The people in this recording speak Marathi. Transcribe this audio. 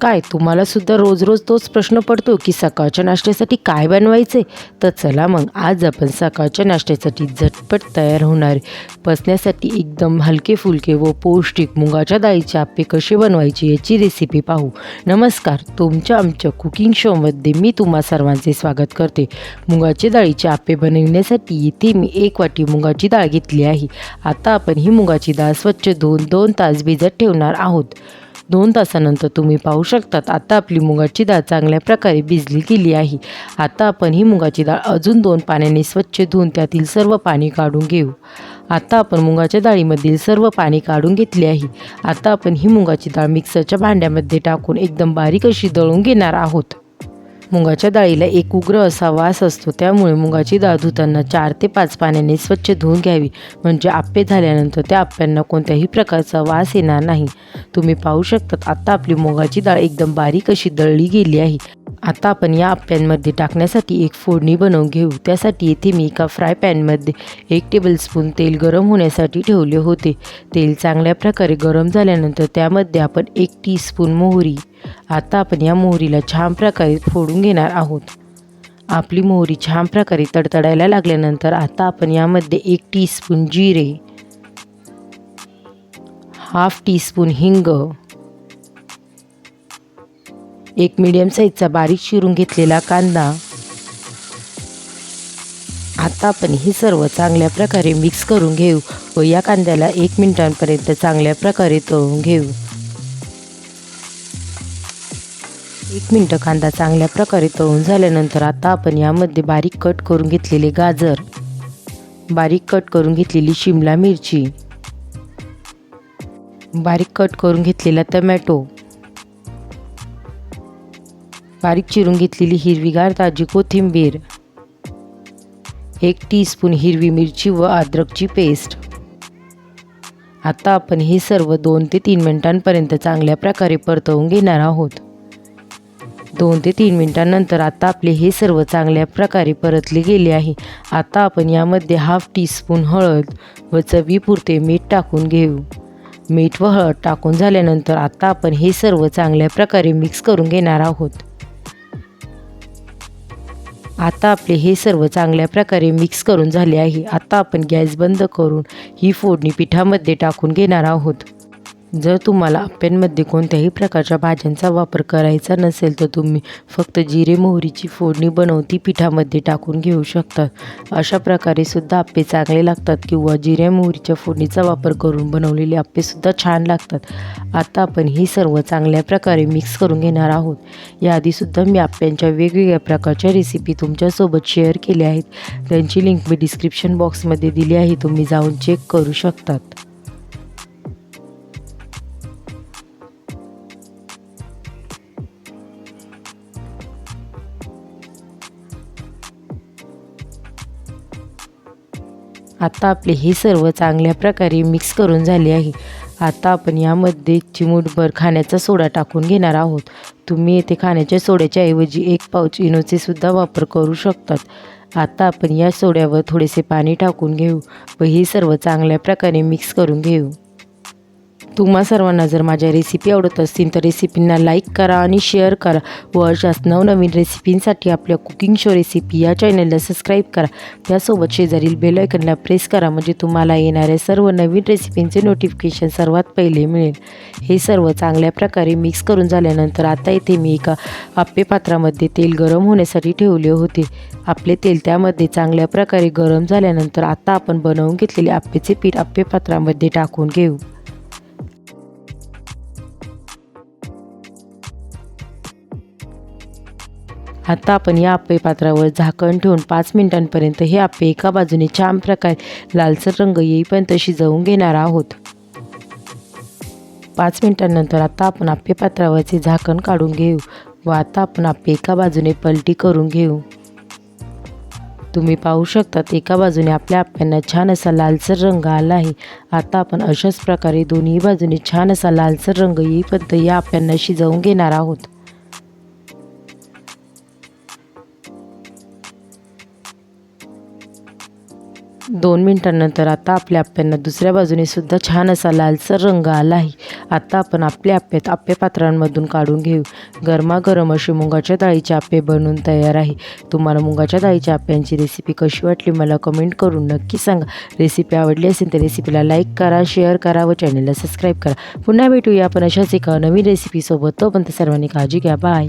काय तुम्हाला सुद्धा रोज रोज तोच प्रश्न पडतो की सकाळच्या नाश्त्यासाठी काय बनवायचे? तर चला मग आज आपण सकाळच्या नाश्त्यासाठी झटपट तयार होणारे, पचण्यासाठी एकदम हलके फुलके व पौष्टिक मुगाच्या डाळीचे आप्पे कसे बनवायचे याची रेसिपी पाहू. नमस्कार, तुमच्या आमच्या कुकिंग शोमध्ये मी तुम्हा सर्वांचे स्वागत करते. मुगाच्या डाळीचे आप्पे बनवण्यासाठी इथे मी 1 वाटी मुगाची डाळ घेतली आहे. आता आपण ही मुगाची डाळ स्वच्छ धुवून 2 तास भिजत ठेवणार आहोत. 2 तासानंतर तुम्ही पाहू शकतात आता आपली मुगाची डाळ चांगल्या प्रकारे भिजली गेली आहे. आता आपण ही मुगाची डाळ अजून 2 पाण्याने स्वच्छ धुवून त्यातील सर्व पाणी काढून घेऊ. आता आपण मुगाच्या डाळीमधील सर्व पाणी काढून घेतले आहे. आता आपण ही मुगाची डाळ मिक्सरच्या भांड्यामध्ये टाकून एकदम बारीक अशी दळून घेणार आहोत. मुगाच्या डाळीला एक उग्र असा वास असतो, त्यामुळे मुगाची डाळ धुताना 4 ते 5 पाण्याने स्वच्छ धुवून घ्यावी, म्हणजे आप्पे झाल्यानंतर त्या आप्प्यांना कोणत्याही प्रकारचा वास येणार नाही. तुम्ही पाहू शकता आता आपली मुगाची डाळ एकदम बारीक अशी दळली गेली आहे. आता आपण या आप्प्यांमध्ये टाकण्यासाठी एक फोडणी बनवून घेऊ. त्यासाठी येथे मी एका फ्राय पॅनमध्ये 1 टेबलस्पून तेल गरम होण्यासाठी ठेवले होते. तेल चांगल्या प्रकारे गरम झाल्यानंतर त्यामध्ये आपण 1 टीस्पून मोहरी. आता आपण या मोहरीला छान प्रकारे फोडून घेणार आहोत. आपली मोहरी छान प्रकारे तडतडायला लागल्यानंतर आता आपण यामध्ये 1 टीस्पून जिरे, हाफ टीस्पून हिंग, एक मीडियम साईजचा बारीक चिरून घेतलेला कांदा. आता आपण हे सर्व चांगल्या प्रकारे मिक्स करून घेऊ व या कांद्याला 1 मिनिटांपर्यंत चांगल्या प्रकारे तळून घेऊ. 1 मिनिट कांदा चांगल्या प्रकारे तळून झाल्यानंतर आता आपण यामध्ये बारीक कट करून घेतलेले गाजर, बारीक कट करून घेतलेली शिमला मिरची, बारीक कट करून घेतलेला टोमॅटो, बारीक चिरून घेतलेली हिरवीगार ताजी कोथिंबीर, 1 टीस्पून हिरवी मिरची व अद्रकची पेस्ट. आता आपण हे सर्व 2 ते 3 मिनिटांपर्यंत चांगल्या प्रकारे परतवून घेणार आहोत. 2 ते 3 मिनिटांनंतर आता आपले हे सर्व चांगल्या प्रकारे परतले गेले आहे. आता आपण यामध्ये हाफ टीस्पून हळद व चवीपुरते मीठ टाकून घेऊ. मीठ व हळद टाकून झाल्यानंतर आता आपण हे सर्व चांगल्या प्रकारे मिक्स करून घेणार आहोत. आता आपले हे सर्व चांगल्या प्रकारे मिक्स करून झाले आहे. आता आपण गॅस बंद करून ही फोडणी पिठामध्ये टाकून घेणार आहोत. जर तुम्हाला आप्प्यांमध्ये कोणत्याही प्रकारच्या भाज्यांचा वापर करायचा नसेल तर तुम्ही फक्त जिरे मोहरीची फोडणी बनवून ती पिठामध्ये टाकून घेऊ शकता. अशा प्रकारे सुद्धा आप्पे चांगले लागतात किंवा जिरे मोहरीच्या फोडणीचा वापर करून बनवलेले आप्पेसुद्धा छान लागतात. आता आपण ही सर्व चांगल्या प्रकारे मिक्स करून घेणार आहोत. याआधीसुद्धा मी आप्प्यांच्या वेगवेगळ्या प्रकारच्या रेसिपी तुमच्यासोबत शेअर केल्या आहेत. त्यांची लिंक मी डिस्क्रिप्शन बॉक्समध्ये दिली आहे, तुम्ही जाऊन चेक करू शकतात. आता आपले हे सर्व चांगल्या प्रकारे मिक्स करून झाले आहे. आता आपण यामध्ये चिमूटभर खाण्याचा सोडा टाकून घेणार आहोत. तुम्ही येथे खाण्याच्या सोड्याच्या ऐवजी 1 पाउच इनोचे सुद्धा वापर करू शकतात. आता आपण या सोड्यावर थोडेसे पाणी टाकून घेऊ व हे सर्व चांगल्या प्रकारे मिक्स करून घेऊ. तुम्हा सर्वांना जर माझ्या रेसिपी आवडत असतील तर रेसिपींना लाईक करा आणि शेअर करा व अशाच नवनवीन रेसिपींसाठी आपल्या कुकिंग शो रेसिपी या चॅनलला सबस्क्राईब करा. त्यासोबत शेजारील बेल आयकॉनला प्रेस करा, म्हणजे तुम्हाला येणाऱ्या सर्व नवीन रेसिपींचे नोटिफिकेशन सर्वात पहिले मिळेल. हे सर्व चांगल्या प्रकारे मिक्स करून झाल्यानंतर आता इथे मी एका आप्पे पात्रामध्ये तेल गरम होण्यासाठी ठेवले होते. आपले तेल त्यामध्ये चांगल्या प्रकारे गरम झाल्यानंतर आता आपण बनवून घेतलेले आप्पेचे पीठ आप्पे पात्रामध्ये टाकून घेऊ. आता आपण या आप्पे पात्रावर झाकण ठेवून 5 मिनिटांपर्यंत हे आप्पे एका बाजूने छान प्रकारे लालसर रंग येईपर्यंत शिजवून घेणार आहोत. 5 मिनिटांनंतर आता आपण आप्पे पात्रावरचे झाकण काढून घेऊ व आता आपण आप्पे एका बाजूने पलटी करून घेऊ. तुम्ही पाहू शकता एका बाजूने आपल्या आप्प्यांना छान असा लालसर रंग आला आहे. आता आपण अशाच प्रकारे दोन्ही बाजूने छान असा लालसर रंग येईपर्यंत या आप्प्यांना शिजवून घेणार आहोत. 2 मिनिटांनंतर आता आपल्या आप्प्यांना दुसऱ्या बाजूने सुद्धा छान असा लालसर रंग आला आहे. आता आपण आपल्या आप्यात आप्पे पात्रांमधून काढून घेऊ. गरमागरम असे मुगाच्या डाळीचे आप्पे बनवून तयार आहे. तुम्हाला मुगाच्या डाळीच्या आप्यांची रेसिपी कशी वाटली मला कमेंट करून नक्की सांगा. रेसिपी आवडली असेल तर रेसिपीला लाईक करा, शेअर करा व चॅनलला सबस्क्राईब करा. पुन्हा भेटूया आपण अशाच एका नवीन रेसिपीसोबत. तोपर्यंत सर्वांनी काळजी घ्या. बाय.